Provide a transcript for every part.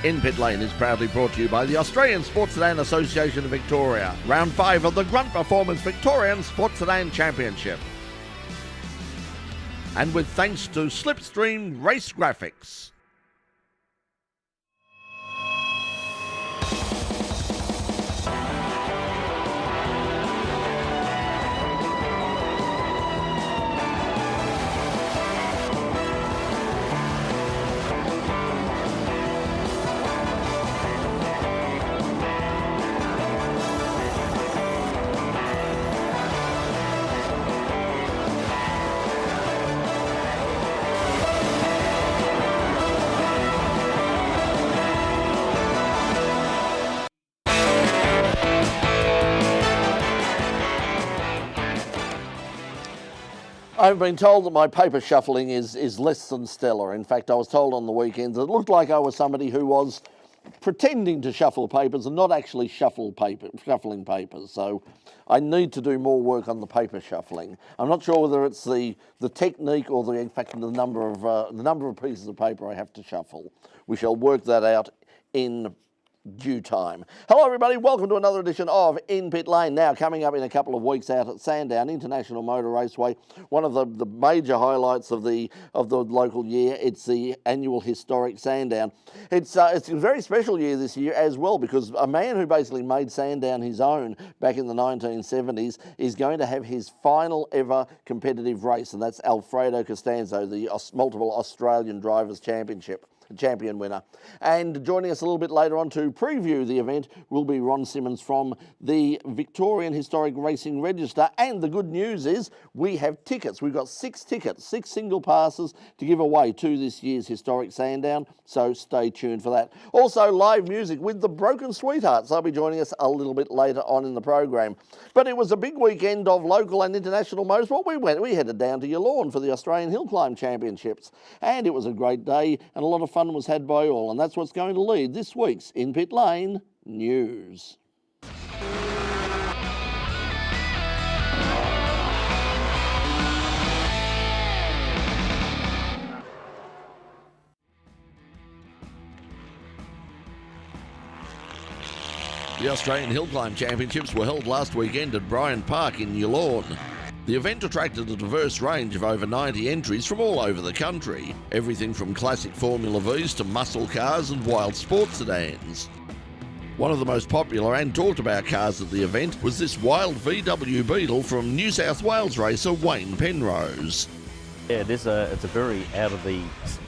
In Pit Lane is proudly brought to you by the Australian Sports Sedan Association of Victoria. Round 5 of the Grunt Performance Victorian Sports Sedan Championship. And with thanks to Slipstream Race Graphics. I've been told that my paper shuffling is less than stellar. In fact, I was told on the weekend that it looked like I was somebody who was pretending to shuffle papers and not actually shuffling papers. So I need to do more work on the paper shuffling. I'm not sure whether it's the technique or in fact the number of pieces of paper I have to shuffle. We shall work that out in due time. Hello everybody, welcome to another edition of In Pit Lane. Now coming up in a couple of weeks out at Sandown International Motor Raceway, one of the major highlights of the local year. It's the annual Historic Sandown. It's a very special year this year as well, because a man who basically made Sandown his own back in the 1970s is going to have his final ever competitive race, and that's Alfredo Costanzo, the multiple Australian Drivers' Champion winner. And joining us a little bit later on to preview the event will be Ron Simmons from the Victorian Historic Racing Register. And the good news is we have tickets. We've got 6 tickets, 6 single passes to give away to this year's Historic Sandown, so stay tuned for that. Also live music with the Broken Sweethearts. They'll be joining us a little bit later on in the program. But it was a big weekend of local and international motorsport. We headed down to Yallourn for the Australian Hillclimb Championships, and it was a great day and a lot of fun was had by all, and that's what's going to lead this week's In Pit Lane news. The Australian Hillclimb Championships were held last weekend at Bryant Park in Yallourn. The event attracted a diverse range of over 90 entries from all over the country, everything from classic Formula Vs to muscle cars and wild sports sedans. One of the most popular and talked about cars at the event was this wild VW Beetle from New South Wales racer Wayne Penrose. Yeah, it's a very out of the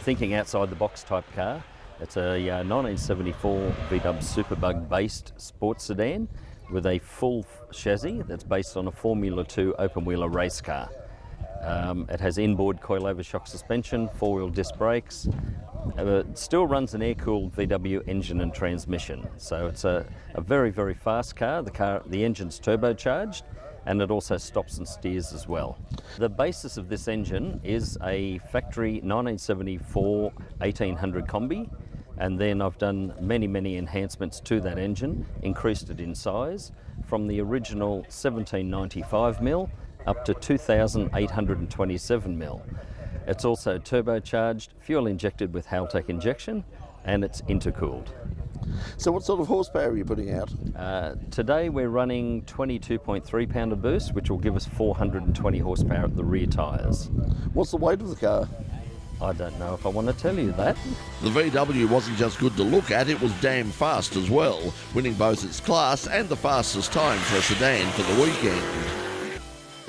thinking outside the box type car. It's a 1974 VW SuperBug based sports sedan with a full chassis that's based on a Formula 2 open-wheeler race car. It has inboard coilover shock suspension, 4-wheel disc brakes. It still runs an air-cooled VW engine and transmission. So it's a very, very fast car. The engine's turbocharged, and it also stops and steers as well. The basis of this engine is a factory 1974 1800 Combi. And then I've done many, many enhancements to that engine, increased it in size from the original 1795mm up to 2827mm. It's also turbocharged, fuel injected with Haltech injection, and it's intercooled. So what sort of horsepower are you putting out? Today we're running 22.3 pounder boost, which will give us 420 horsepower at the rear tyres. What's the weight of the car? I don't know if I want to tell you that. The VW wasn't just good to look at, it was damn fast as well, winning both its class and the fastest time for a sedan for the weekend.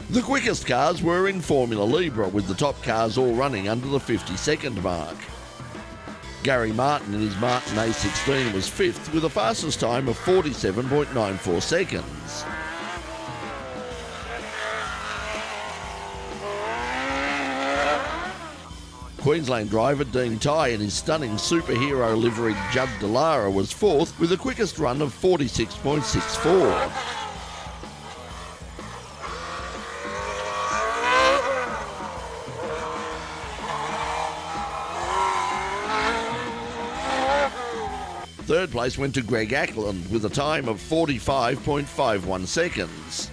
The quickest cars were in Formula Libre, with the top cars all running under the 50-second mark. Gary Martin in his Martin A16 was 5th with the fastest time of 47.94 seconds. Queensland driver Dean Tye in his stunning superhero liveried Judd Delara was 4th with the quickest run of 46.64. Third place went to Greg Ackland with a time of 45.51 seconds.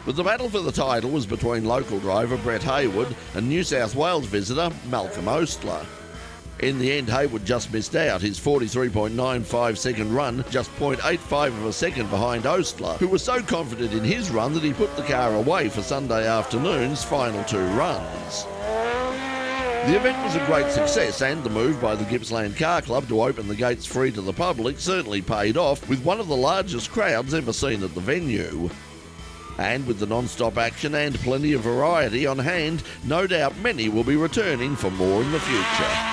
But the battle for the title was between local driver Brett Hayward and New South Wales visitor Malcolm Oastler. In the end, Hayward just missed out. His 43.95 second run, just 0.85 of a second behind Ostler, who was so confident in his run that he put the car away for Sunday afternoon's final 2 runs. The event was a great success, and the move by the Gippsland Car Club to open the gates free to the public certainly paid off, with one of the largest crowds ever seen at the venue. And with the non-stop action and plenty of variety on hand, no doubt many will be returning for more in the future.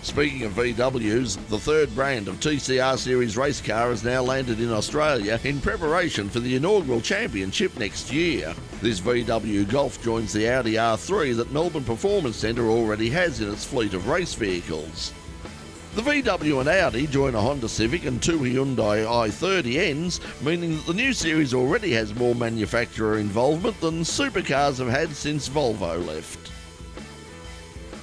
Speaking of VWs, the third brand of TCR Series race car has now landed in Australia in preparation for the inaugural championship next year. This VW Golf joins the Audi R3 that Melbourne Performance Centre already has in its fleet of race vehicles. The VW and Audi join a Honda Civic and 2 Hyundai i30Ns, meaning that the new series already has more manufacturer involvement than supercars have had since Volvo left.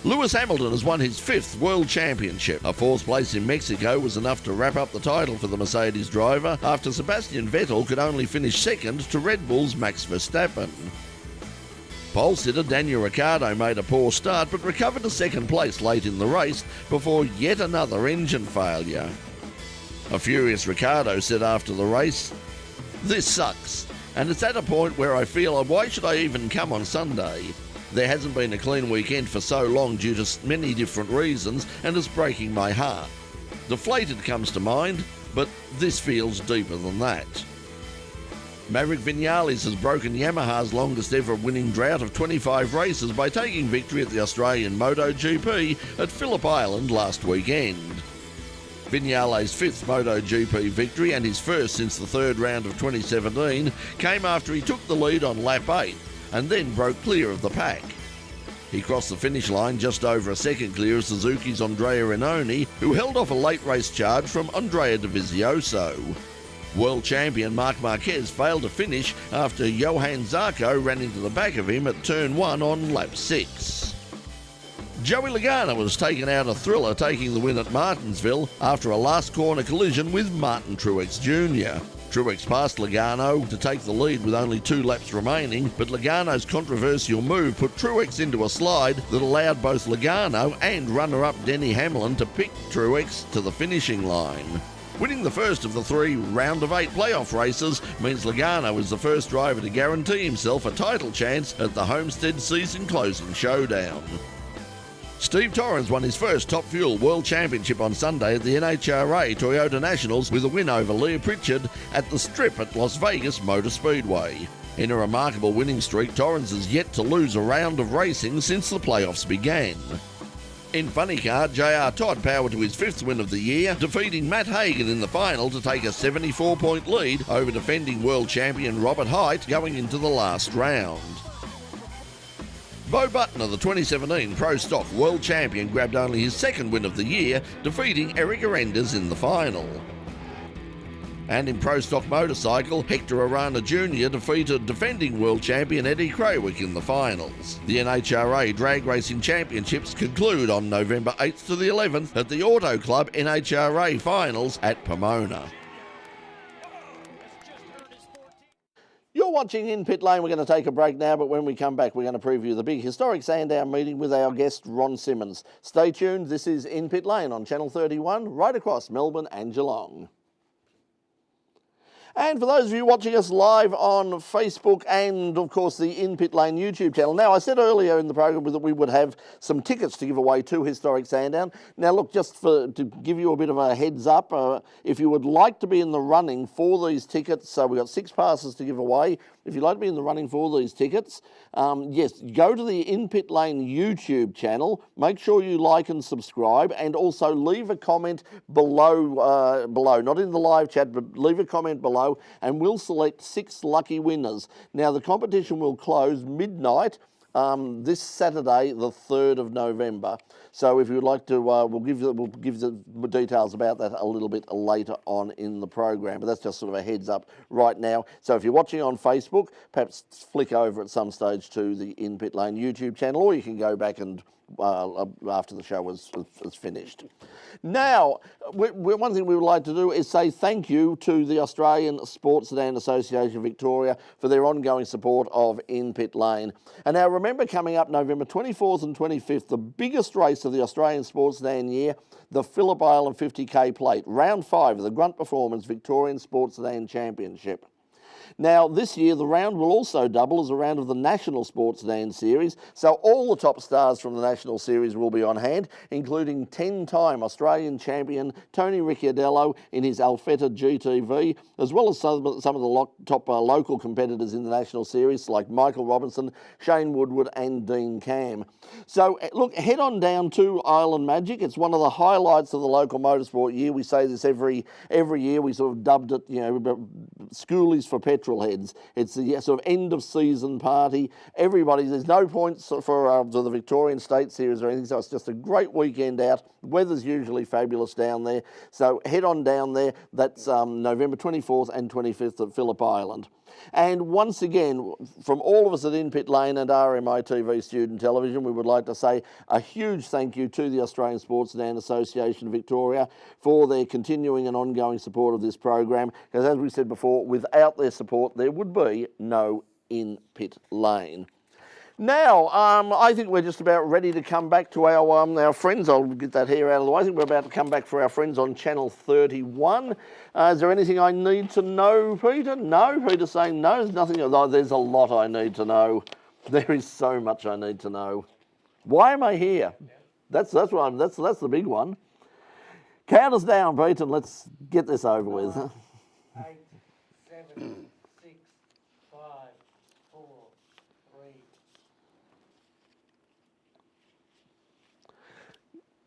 Lewis Hamilton has won his 5th World Championship. A 4th place in Mexico was enough to wrap up the title for the Mercedes driver after Sebastian Vettel could only finish second to Red Bull's Max Verstappen. Pole sitter Daniel Ricciardo made a poor start but recovered to second place late in the race before yet another engine failure. A furious Ricciardo said after the race, "This sucks, and it's at a point where I feel, why should I even come on Sunday? There hasn't been a clean weekend for so long due to many different reasons, and it's breaking my heart. Deflated comes to mind, but this feels deeper than that." Maverick Vinales has broken Yamaha's longest ever winning drought of 25 races by taking victory at the Australian MotoGP at Phillip Island last weekend. Vinales' 5th MotoGP victory and his first since the 3rd round of 2017 came after he took the lead on lap 8 and then broke clear of the pack. He crossed the finish line just over a second clear of Suzuki's Andrea Renoni, who held off a late race charge from Andrea Dovizioso. World champion Marc Marquez failed to finish after Johann Zarco ran into the back of him at turn 1 on lap 6. Joey Logano was taken out a thriller, taking the win at Martinsville after a last corner collision with Martin Truex Jr. Truex passed Logano to take the lead with only 2 laps remaining, but Logano's controversial move put Truex into a slide that allowed both Logano and runner-up Denny Hamlin to pick Truex to the finishing line. Winning the first of the 3 round of 8 playoff races means Logano is the first driver to guarantee himself a title chance at the Homestead season-closing showdown. Steve Torrens won his first Top Fuel World Championship on Sunday at the NHRA Toyota Nationals with a win over Leah Pritchard at the Strip at Las Vegas Motor Speedway. In a remarkable winning streak, Torrens has yet to lose a round of racing since the playoffs began. In funny car, JR Todd powered to his 5th win of the year, defeating Matt Hagan in the final to take a 74-point lead over defending world champion Robert Hight going into the last round. Bo Butner, the 2017 Pro Stock World Champion, grabbed only his 2nd win of the year, defeating Eric Arendes in the final. And in Pro Stock Motorcycle, Hector Arana Jr. defeated defending World Champion Eddie Krawick in the finals. The NHRA Drag Racing Championships conclude on November 8th to the 11th at the Auto Club NHRA Finals at Pomona. You're watching In Pit Lane. We're going to take a break now, but when we come back, we're going to preview the big Historic Sandown meeting with our guest, Ron Simmons. Stay tuned. This is In Pit Lane on Channel 31, right across Melbourne and Geelong. And for those of you watching us live on Facebook and, of course, the In Pit Lane YouTube channel. Now, I said earlier in the program that we would have some tickets to give away to Historic Sandown. Now, look, just to give you a bit of a heads up, if you would like to be in the running for these tickets, so we've got 6 passes to give away. If you'd like to be in the running for these tickets, yes, go to the In Pit Lane YouTube channel. Make sure you like and subscribe, and also leave a comment below, not in the live chat, but leave a comment below, and we'll select 6 lucky winners. Now, the competition will close midnight this Saturday, the 3rd of November. So if you would like to, we'll give the details about that a little bit later on in the program. But that's just sort of a heads up right now. So if you're watching on Facebook, perhaps flick over at some stage to the In Pit Lane YouTube channel, or you can go back and after the show was finished. Now, one thing we would like to do is say thank you to the Australian Sports Sedan Association Victoria for their ongoing support of In Pit Lane. And now remember, coming up November 24th and 25th, the biggest race of the Australian Sports Sedan year, the Phillip Island 50k plate, round 5 of the Grunt Performance Victorian Sports Sedan Championship. Now, this year, the round will also double as a round of the National Sports Sedan Series, so all the top stars from the National Series will be on hand, including 10-time Australian champion Tony Ricciardello in his Alfetta GTV, as well as some of the top local competitors in the National Series, like Michael Robinson, Shane Woodward and Dean Cam. So, look, head on down to Island Magic. It's one of the highlights of the local motorsport year. We say this every year. We sort of dubbed it, Schoolies for Petrol Heads. It's the sort of end of season party. There's no points for the Victorian State Series or anything, so it's just a great weekend out. Weather's usually fabulous down there, so head on down there. That's November 24th and 25th at Phillip Island. And once again, from all of us at In Pit Lane and RMI TV Student Television, we would like to say a huge thank you to the Australian Sports Sedan Association Victoria for their continuing and ongoing support of this program, because as we said before, without their support there would be no In Pit Lane. Now, I think we're just about ready to come back to our friends. I'll get that hair out of the way. I think we're about to come back for our friends on Channel 31. Is there anything I need to know, Peter? No? Peter's saying no, there's nothing. Oh, there's a lot I need to know. There is so much I need to know. Why am I here? That's the big one. Count us down, Peter, and let's get this over with. 8, 7, 6, 5, 4, 3.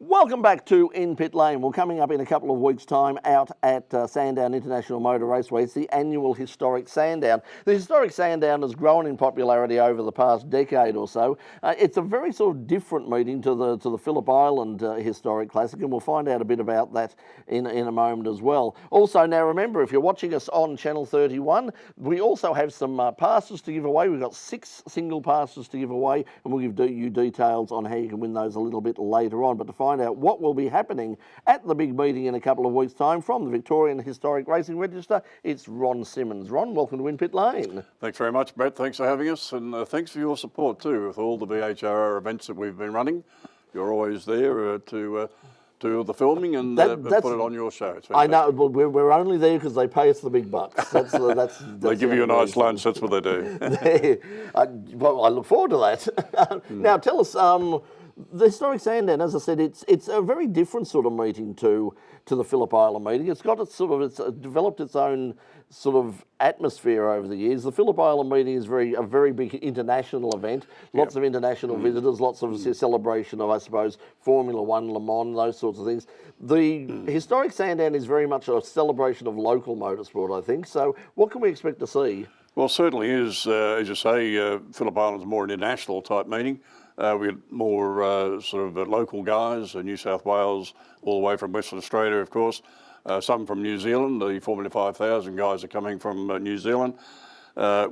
Welcome back to In Pit Lane. We're coming up in a couple of weeks' time out at Sandown International Motor Raceway. It's the annual Historic Sandown. The Historic Sandown has grown in popularity over the past decade or so. It's a very sort of different meeting to the Phillip Island Historic Classic, and we'll find out a bit about that in a moment as well. Also, now remember, if you're watching us on Channel 31, we also have some passes to give away. We've got 6 single passes to give away, and we'll give you details on how you can win those a little bit later on. But to find out what will be happening at the big meeting in a couple of weeks' time from the Victorian Historic Racing Register, it's Ron Simmons. Ron, welcome to In Pit Lane. Thanks very much, Brett. Thanks for having us, and thanks for your support too with all the VHR events that we've been running. You're always there to do the filming and put it on your show. I know, but we're only there because they pay us the big bucks. That's they give you a nice lunch, that's what they do. Well, I look forward to that. Now, tell us, the Historic Sandown, as I said, it's a very different sort of meeting to the Phillip Island meeting. It's got developed its own sort of atmosphere over the years. The Phillip Island meeting is a very big international event. Lots of international visitors, lots of celebration of, I suppose, Formula One, Le Mans, those sorts of things. The Historic Sandown is very much a celebration of local motorsport, I think. So what can we expect to see? Well, certainly is, as you say, Phillip Island's more an international type meeting. We had more sort of local guys, New South Wales, all the way from Western Australia, of course. Some from New Zealand. The Formula 5000 guys are coming from New Zealand,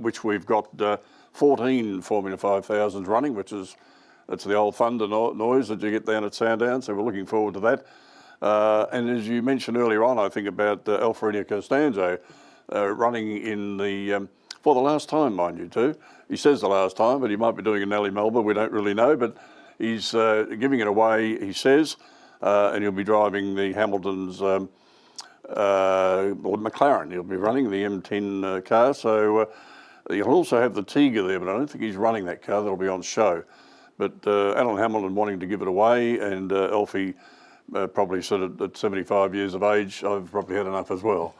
which we've got 14 Formula 5000s running, it's the old thunder noise that you get down at Sandown, so we're looking forward to that. And as you mentioned earlier on, I think about Alfredo Costanzo running in the, for the last time, mind you, too. He says the last time, but he might be doing a Nellie Melba, we don't really know, but he's giving it away, he says, and he'll be driving the Hamilton's McLaren. He'll be running the M10 car, so he'll also have the Tiga there, but I don't think he's running that car. That'll be on show. But Alan Hamilton wanting to give it away, and Alfie probably said at 75 years of age, I've probably had enough as well.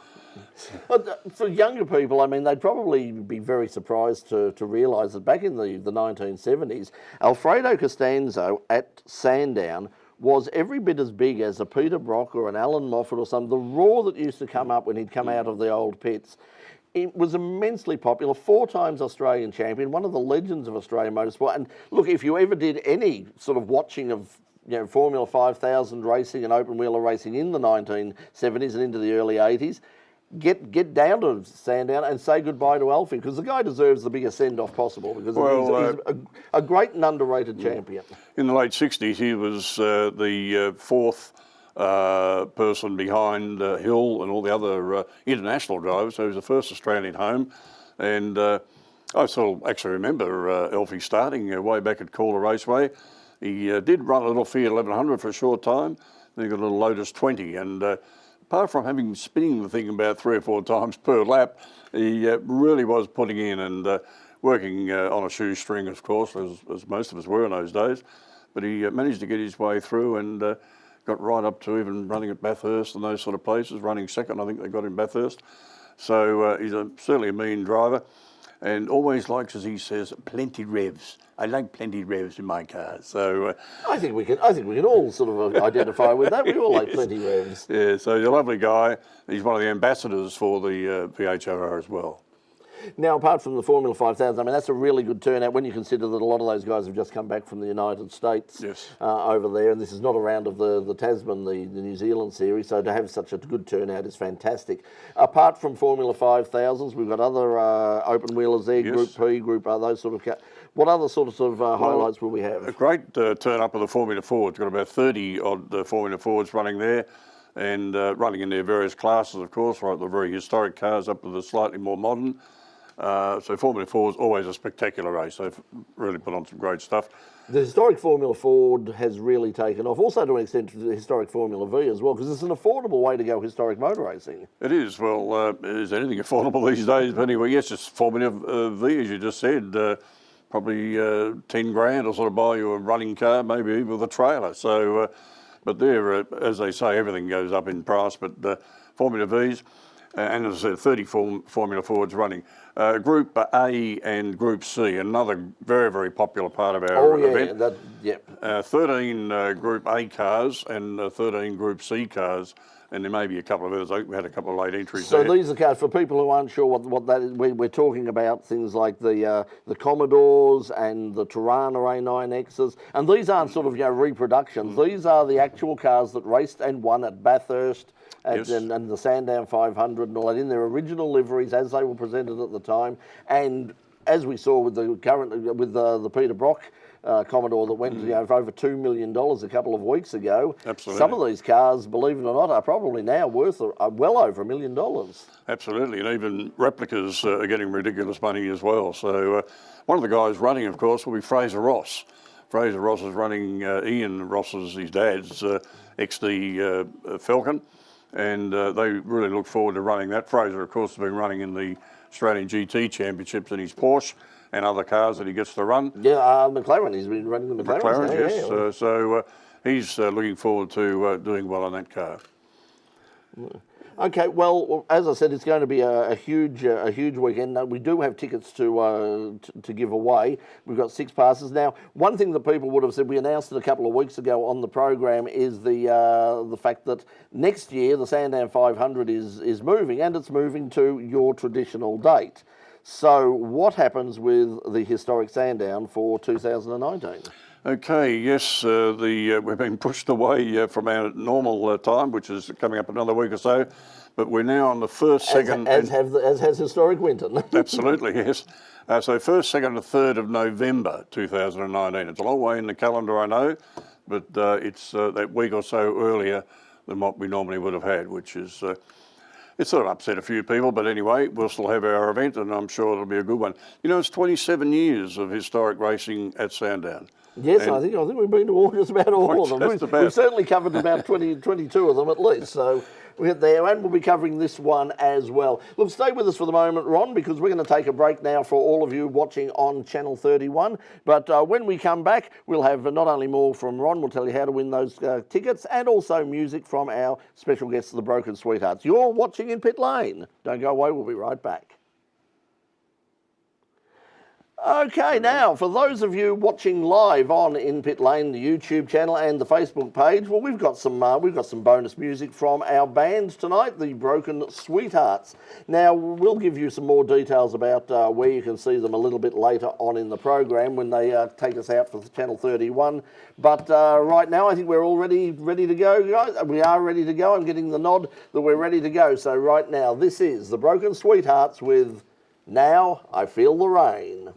But for younger people, I mean, they'd probably be very surprised to realise that back in the 1970s, Alfredo Costanzo at Sandown was every bit as big as a Peter Brock or an Alan Moffat or something. The roar that used to come up when he'd come out of the old pits, it was immensely popular, 4 times Australian champion, one of the legends of Australian motorsport. And look, if you ever did any sort of watching of Formula 5000 racing and open wheeler racing in the 1970s and into the early 80s, get down to Sandown and say goodbye to Alfie, because the guy deserves the biggest send-off possible, because he's a great and underrated champion. In the late 60s, he was the fourth person behind Hill and all the other international drivers, so he was the first Australian home. And I still actually remember Alfie starting way back at Calder Raceway. He did run a little Fiat 1100 for a short time, then he got a little Lotus 20, and apart from having spinning the thing about 3 or 4 times per lap, he really was putting in and working on a shoestring, of course, as most of us were in those days. But he managed to get his way through and got right up to even running at Bathurst and those sort of places, running second, I think they got in Bathurst. So he's certainly a mean driver, and always likes, as he says, plenty revs. I like plenty revs in my car. So I think we can all sort of identify with that. We all like plenty revs. yeah, so he's a lovely guy. He's one of the ambassadors for the VHRR as well. Now, apart from the Formula 5000, I mean, that's a really good turnout when you consider that a lot of those guys have just come back from the United States. Yes. Over there, and this is not a round of the Tasman, the New Zealand series, so to have such a good turnout is fantastic. Apart from Formula 5000s, we've got other open wheelers there, Yes. Group P, Group R, those sort of... What other sort of highlights will we have? A great turn up of the Formula Fords. Got about 30 odd Formula Fords running there, and running in their various classes, of course, right, the very historic cars up to the slightly more modern. So Formula 4 is always a spectacular race. They've really put on some great stuff. The historic Formula Ford has really taken off, also to an extent the historic Formula V as well, because it's an affordable way to go historic motor racing. It is. Well, is anything affordable these days? But anyway, yes, it's Formula V, as you just said. Probably 10 grand will sort of buy you a running car, maybe even with a trailer. So, but there, as they say, everything goes up in price. But Formula Vs, and as I said, 30 Formula Fords running. Group A and Group C, another very, very popular part of our event. 13 Group A cars and 13 Group C cars, and there may be a couple of others. We had a couple of late entries So there. these are cars, for people who aren't sure what that is, we're talking about things like the Commodores and the Tirana A9Xs, and these aren't sort of reproductions. These are the actual cars that raced and won at Bathurst, Yes. and the Sandown 500 and all that, in their original liveries as they were presented at the time. And as we saw with the Peter Brock Commodore that went for over $2 million a couple of weeks ago. Absolutely. Some of these cars, believe it or not, are probably now worth well over $1 million. Absolutely, and even replicas are getting ridiculous money as well. So one of the guys running, of course, will be Fraser Ross. Fraser Ross is running Ian Ross's, his dad's XD Falcon, and they really look forward to running that. Fraser, of course, has been running in the Australian GT Championships in his Porsche and other cars that he gets to run. Yeah, McLaren, he's been running the McLaren. McLaren, yes. Yeah. So he's looking forward to doing well on that car. Okay, well, as I said, it's going to be a huge weekend. Now, we do have tickets to give away. We've got 6 passes. Now, one thing that people would have said, we announced it a couple of weeks ago on the program, is the fact that next year the Sandown 500 is moving, and it's moving to your traditional date. So what happens with the Historic Sandown for 2019? Okay, yes, we've been pushed away from our normal time, which is coming up another week or so, but we're now on the first, second... As has Historic Winton. Absolutely, yes. So 1st, 2nd and 3rd of November 2019. It's a long way in the calendar, I know, but it's that week or so earlier than what we normally would have had, which is... It's sort of upset a few people, but anyway, we'll still have our event, and I'm sure it'll be a good one. You know, it's 27 years of historic racing at Sandown. Yes, and I think we've been to just about all of them. We've certainly covered about 22 of them at least. So we're there, and we'll be covering this one as well. Look, stay with us for the moment, Ron, because we're going to take a break now for all of you watching on Channel 31. But when we come back, we'll have not only more from Ron, we'll tell you how to win those tickets, and also music from our special guests, the Broken Sweethearts. You're watching in Pit Lane. Don't go away, we'll be right back. Okay, now for those of you watching live on In Pit Lane, the YouTube channel and the Facebook page, well, we've got some bonus music from our band tonight, the Broken Sweethearts. Now we'll give you some more details about where you can see them a little bit later on in the program when they take us out for Channel 31. But right now, I think we're all ready to go, guys. We are ready to go. I'm getting the nod that we're ready to go. So right now, this is the Broken Sweethearts with "Now I Feel the Rain."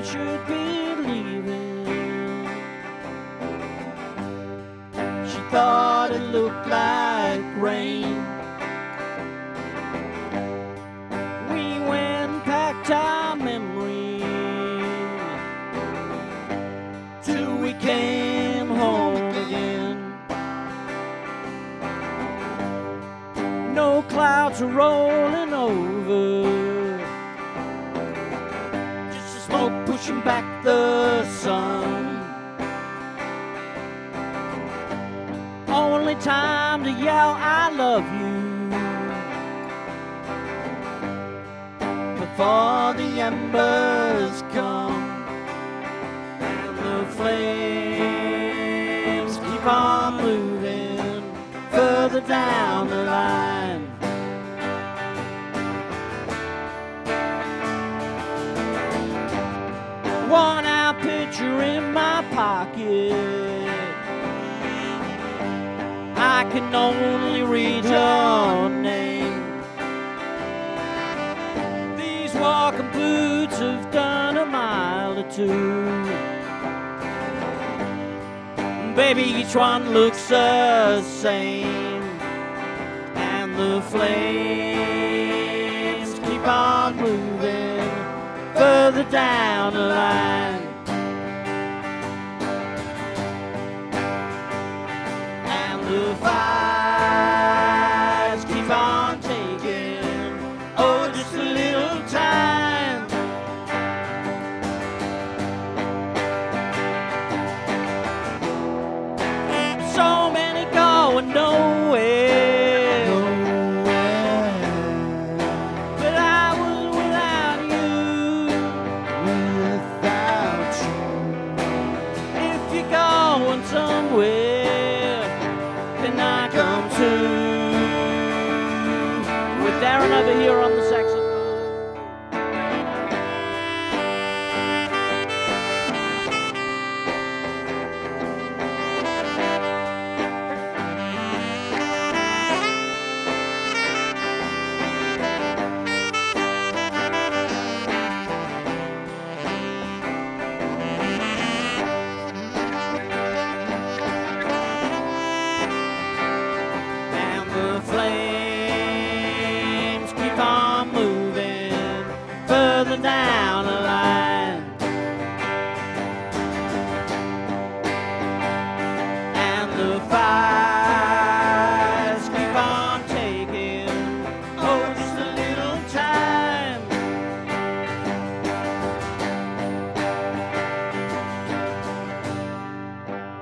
Should be leaving. She thought it looked like rain. We went and packed our memories till we came home again. No clouds are rolling over, pushing back the sun. Only time to yell I love you before the embers come and the flames keep on moving further down the line. Worn out picture in my pocket, I can only read your name. These walking boots have done a mile or two. Baby, each one looks the same, and the flames keep on moving further down the line. And the fires keep on taking, oh, just a little time. So many going nowhere. Darren over here on the saxophone. And the flames keep on moving further down the line. And the fires keep on taking, oh, just a little time.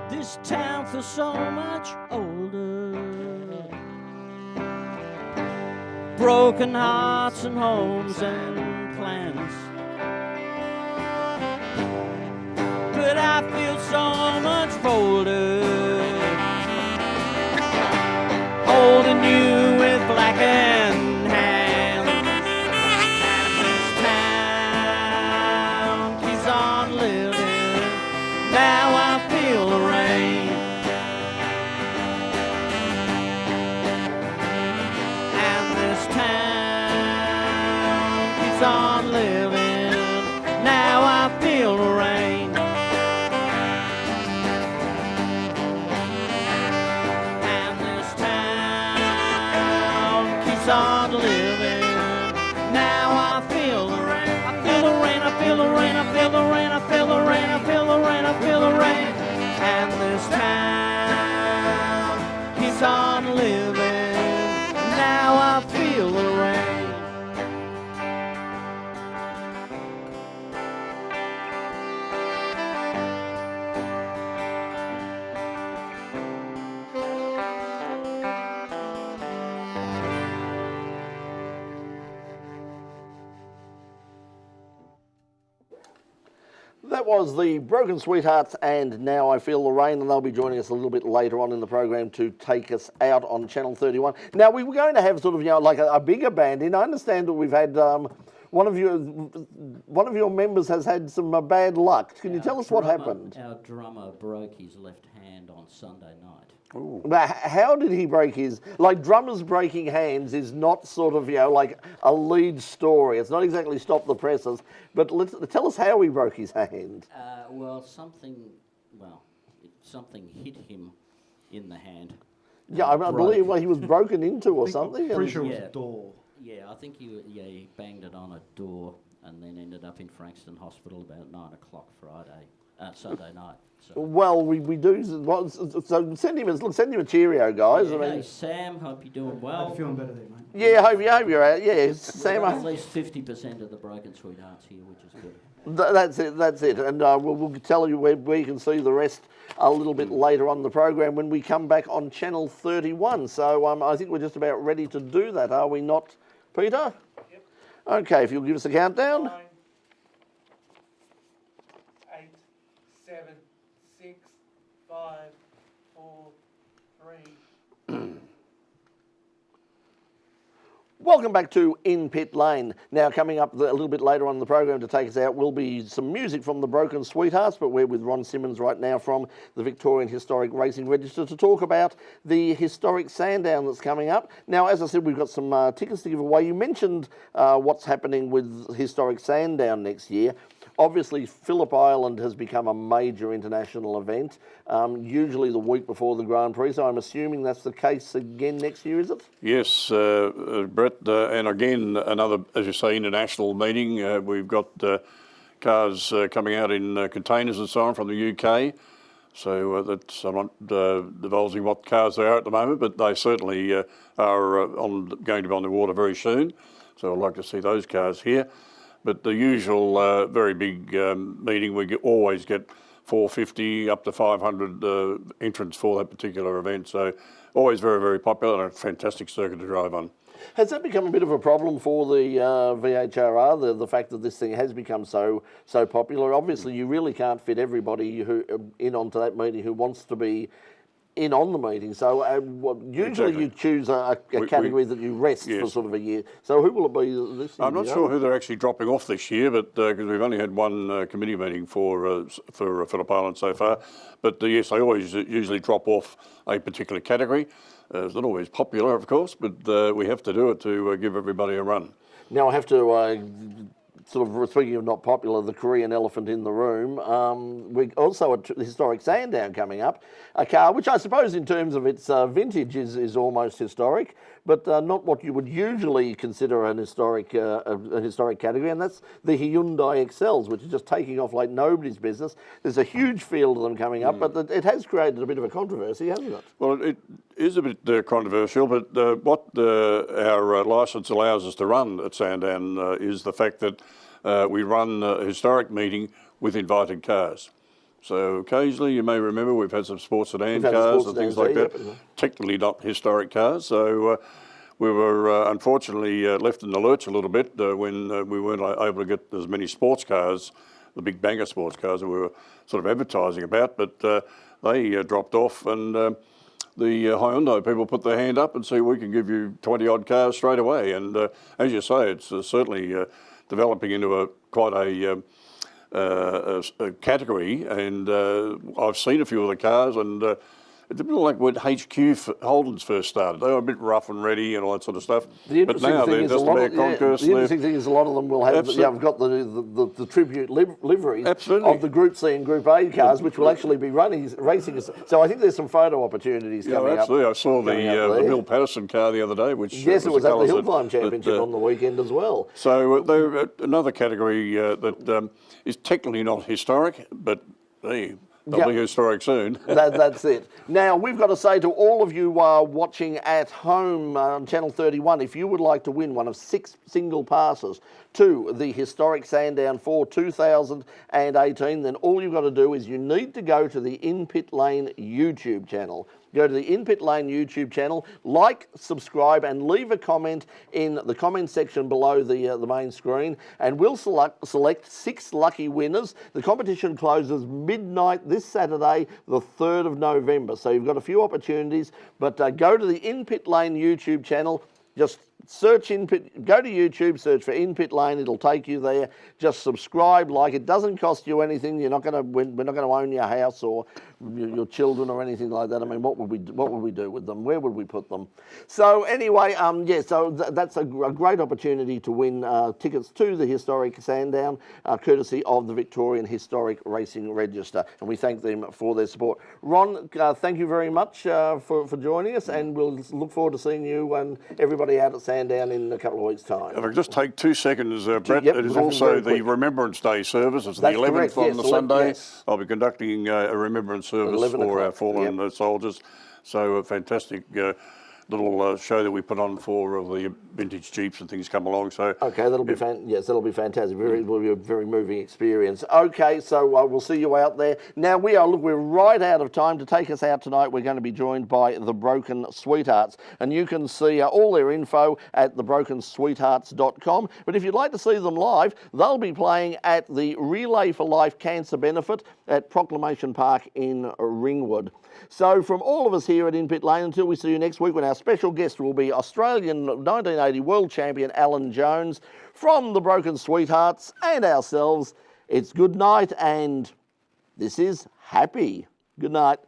This town feels so much older. Broken hearts and homes and plans. But I feel so much bolder, holding you with blackened hands. And this town keeps on living. Now I feel the rain. On living, now I feel the rain. And this town keeps on living, now I feel the rain. I feel the rain, I feel the rain, I feel the rain, I feel the rain, I feel the rain, I feel the rain. And this town keeps on living, now I feel the rain. That was the Broken Sweethearts and Now I Feel the Rain, and they'll be joining us a little bit later on in the program to take us out on Channel 31. Now, we were going to have sort of, like a bigger band in. I understand that we've had one of your members has had some bad luck. Can you tell us what happened? Our drummer broke his left hand on Sunday night. But how did he break his... Like, drummers breaking hands is not sort of, like a lead story. It's not exactly stop the presses. But tell us how he broke his hand. Something hit him in the hand. Yeah, I believe he was broken into or something. Pretty sure it was a door. Yeah, I think he banged it on a door and then ended up in Frankston Hospital about 9 o'clock Sunday night. So. Well, we do. So send him a cheerio, guys. Yeah, hey, Sam, hope you're doing well. I'm feeling better there, mate. Yeah, hope you're out. Yeah, Sam. At least 50% of the Broken Sweethearts here, which is good. That's it. And we'll tell you where you can see the rest a little bit later on in the program when we come back on Channel 31. So I think we're just about ready to do that, are we not, Peter? Yep. Okay, if you'll give us a countdown. 9, 8, 7, 6, 5, 4, 3. Welcome back to In Pit Lane. Now, coming up a little bit later on in the program to take us out will be some music from the Broken Sweethearts, but we're with Ron Simmons right now from the Victorian Historic Racing Register to talk about the Historic Sandown that's coming up. Now, as I said, we've got some tickets to give away. You mentioned what's happening with Historic Sandown next year. Obviously, Phillip Island has become a major international event, usually the week before the Grand Prix, so I'm assuming that's the case again next year, is it? Yes, Brett, and again, another, as you say, international meeting. We've got cars coming out in containers and so on from the UK. So I'm not divulging what cars they are at the moment, but they certainly are going to be on the water very soon. So I'd like to see those cars here. But the usual very big meeting, we always get 450 up to 500 entrants for that particular event. So always very, very popular and a fantastic circuit to drive on. Has that become a bit of a problem for the VHRR, the fact that this thing has become so popular? Obviously, you really can't fit everybody in onto that meeting who wants to be in on the meeting. So usually Exactly. you choose a category that you rest for sort of a year. So who will it be this year? I'm not sure who they're actually dropping off this year, but because we've only had one committee meeting for Phillip Island so far. But yes, they always usually drop off a particular category. It's not always popular, of course, but we have to do it to give everybody a run. Now I have to sort of, speaking of not popular, the Korean elephant in the room. We also a Historic Sandown coming up, a car which I suppose in terms of its vintage is almost historic, but not what you would usually consider an historic category, and that's the Hyundai Excels, which is just taking off like nobody's business. There's a huge field of them coming up, but it has created a bit of a controversy, hasn't it? Well, it is a bit controversial, but what our licence allows us to run at Sandown is the fact that we run a historic meeting with invited cars. So occasionally, you may remember, we've had some sports sedan cars and things like that, technically not historic cars. So we were unfortunately left in the lurch a little bit when we weren't able to get as many sports cars, the big banger sports cars that we were sort of advertising about, but they dropped off, and the Hyundai people put their hand up and said, we can give you 20 odd cars straight away. And as you say, it's certainly developing into quite a category, and I've seen a few of the cars, and it's a bit like when HQ Holden's first started. They were a bit rough and ready and all that sort of stuff. But now they're just about concourse. The interesting thing is a lot of them will have, I've got the tribute liveries Absolutely. of the Group C and Group A cars, which will actually be racing. So I think there's some photo opportunities coming up. Absolutely. I saw the Bill Patterson car the other day, which yes, it was at the Hillclimb that, Championship on the weekend as well. So they're another category that is technically not historic, but hey, They'll be historic soon. That's it. Now, we've got to say to all of you watching at home on Channel 31, if you would like to win one of 6 single passes to the Historic Sandown for 2018, then all you've got to do is you need to go to the In Pit Lane YouTube channel. Go to the In Pit Lane YouTube channel, like, subscribe, and leave a comment in the comment section below the main screen, and we'll select 6 lucky winners. The competition closes midnight this Saturday, the 3rd of November. So you've got a few opportunities, but go to the In Pit Lane YouTube channel. Just search go to YouTube, search for In Pit Lane. It'll take you there. Just subscribe, like. It doesn't cost you anything. We're not going to own your house or your children or anything like that. I mean, what would we do with them? Where would we put them? So anyway, so that's a great opportunity to win tickets to the Historic Sandown, courtesy of the Victorian Historic Racing Register, and we thank them for their support. Ron, thank you very much for joining us, and we'll look forward to seeing you and everybody out at Sandown in a couple of weeks' time. If I could just take 2 seconds, Brett, Yep, it is nothing also very the quick. Remembrance Day service. It's That's the 11th correct, on yes, the 11th, Sunday. yes. I'll be conducting a remembrance service 11 for our o'clock, fallen yep. soldiers. So a fantastic little show that we put on for the vintage Jeeps and things come along. So Okay, that'll be that'll be fantastic. Will be a very moving experience. Okay, so we'll see you out there. Now we're right out of time. To take us out tonight, we're going to be joined by the Broken Sweethearts, and you can see all their info at thebrokensweethearts.com. But if you'd like to see them live, they'll be playing at the Relay for Life Cancer Benefit at Proclamation Park in Ringwood. So from all of us here at In Pit Lane, until we see you next week, when our special guest will be Australian 1980 World Champion Alan Jones, from the Broken Sweethearts and ourselves, it's good night, and this is Happy. Good night.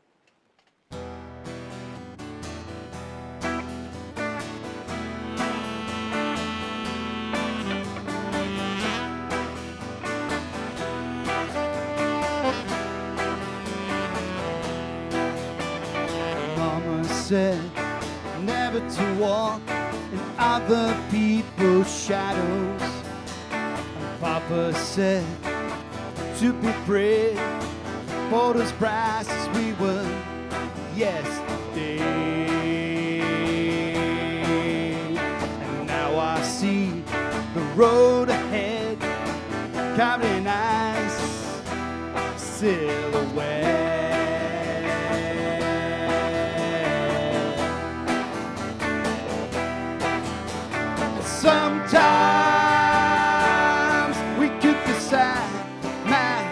Said never to walk in other people's shadows. And Papa said to be brave, bold as brass as we were yesterday. And now I see the road ahead, covered in ice, silhouette. Sometimes we could be sad, mad,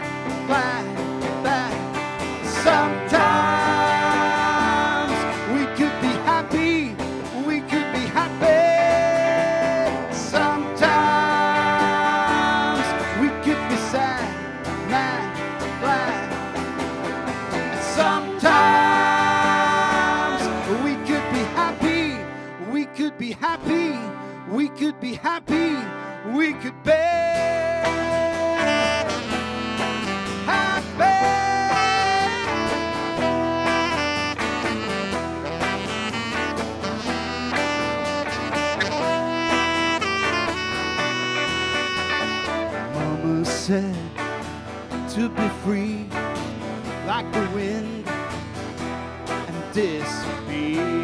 glad, bad. Sometimes we could be happy, we could be happy. Sometimes we could be sad, mad, glad. Sometimes we could be happy, we could be happy. We could be happy, we could be happy. Mama said to be free like the wind and disappear.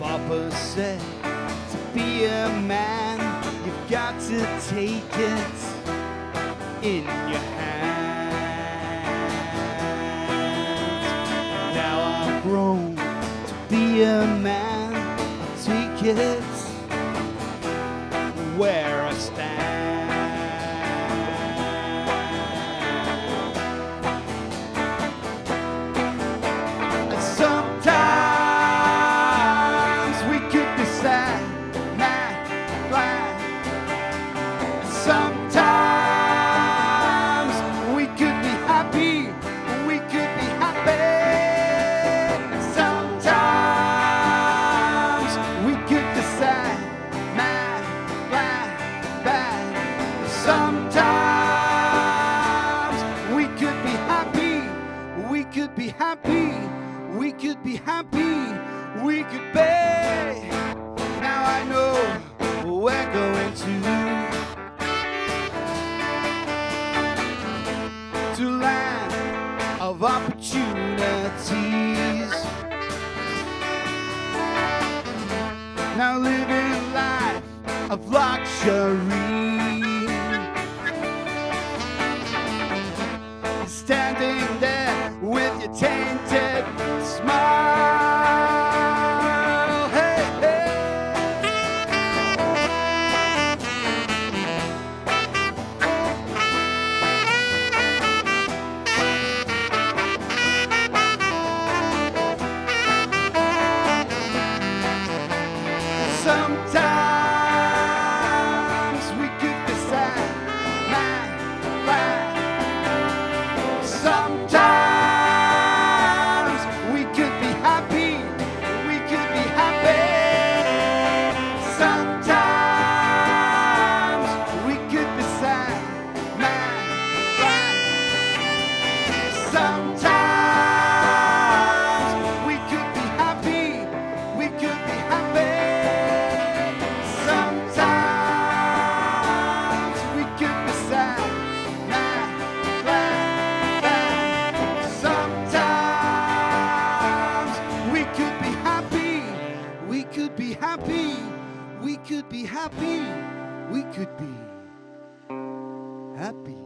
Papa said to be a man, you've got to take it in your hands. Now I've grown to be a man, I'll take it where I stand. And sometimes we could be sad, mad, glad. Sometimes we could be happy, we could be happy. Sometimes we could be sad, mad, glad, bad. Sometimes we could be happy, we could be happy, we could be happy, we could be. Now I know we're going to now living a life of luxury. Standing there with your tainted smile. Hey, hey. Sometimes we could be sad, mad, bad. Sometimes we could be happy, we could be happy. Sometimes we could be sad, mad, bad. Sometimes we could be happy, we could be happy. Sometimes we could be sad, mad, bad. Sometimes we could be happy, we could be happy, we could be happy, we could be happy.